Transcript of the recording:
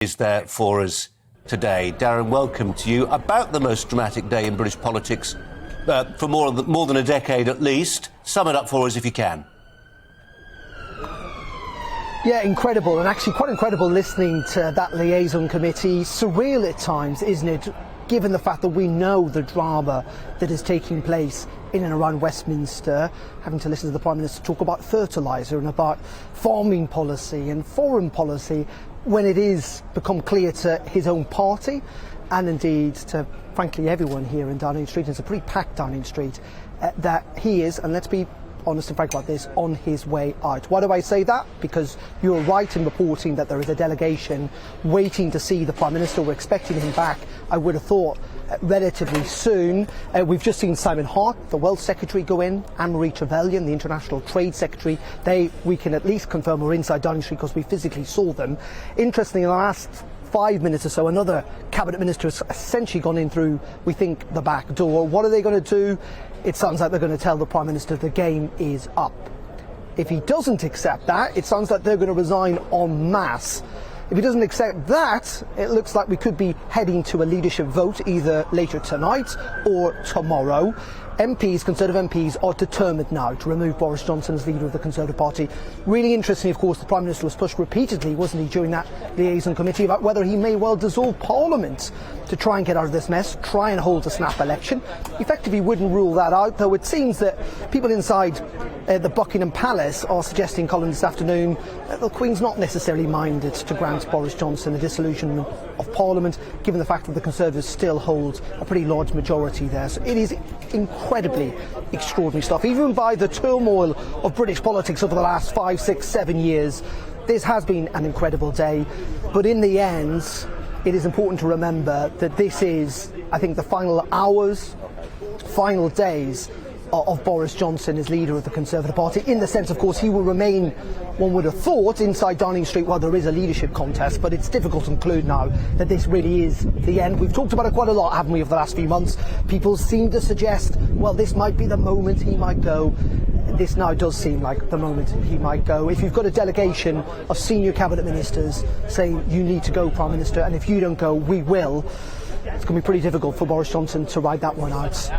Is there for us today. Darren, welcome to you. About the most dramatic day in British politics for more than a decade at least. Sum it up for us if you can. Yeah, incredible, and actually quite incredible listening to that liaison committee. Surreal at times, isn't it, given the fact that we know the drama that is taking place in and around Westminster, having to listen to the Prime Minister talk about fertiliser and about farming policy and foreign policy, when it is become clear to his own party and indeed to, frankly, everyone here in Downing Street, and it's a pretty packed Downing Street, that he is, and let's be honest and frank about this, on his way out. Why do I say that? Because you're right in reporting that there is a delegation waiting to see the Prime Minister. We're expecting him back, I would have thought, relatively soon. We've just seen Simon Hart, the Wealth Secretary, go in, Anne-Marie Trevelyan, the International Trade Secretary. We can at least confirm are inside Downing Street because we physically saw them. Interestingly, in the last 5 minutes or so, another cabinet minister has essentially gone in through, we think, the back door. What are they going to do? It sounds like they're going to tell the Prime Minister the game is up. If he doesn't accept that, it sounds like they're going to resign en masse. If he doesn't accept that, it looks like we could be heading to a leadership vote either later tonight or tomorrow. Conservative MPs are determined now to remove Boris Johnson as leader of the Conservative Party. Really interesting, of course, the Prime Minister was pushed repeatedly, wasn't he, during that liaison committee about whether he may well dissolve Parliament to try and get out of this mess, try and hold a snap election. Effectively wouldn't rule that out, though it seems that people inside the Buckingham Palace are suggesting, Colin, this afternoon, that the Queen's not necessarily minded to grant Boris Johnson a dissolution of Parliament, given the fact that the Conservatives still hold a pretty large majority there. So it is incredibly extraordinary stuff. Even by the turmoil of British politics over the last 5, 6, 7 years, this has been an incredible day. But in the end, it is important to remember that this is, I think, the final hours, final days of Boris Johnson as leader of the Conservative Party, in the sense, of course, he will remain, one would have thought, inside Downing Street while there is a leadership contest, but it's difficult to conclude now that this really is the end. We've talked about it quite a lot, haven't we, over the last few months. People seem to suggest, well, this might be the moment he might go. This now does seem like the moment he might go. If you've got a delegation of senior cabinet ministers saying you need to go, Prime Minister, and if you don't go, we will, it's going to be pretty difficult for Boris Johnson to ride that one out.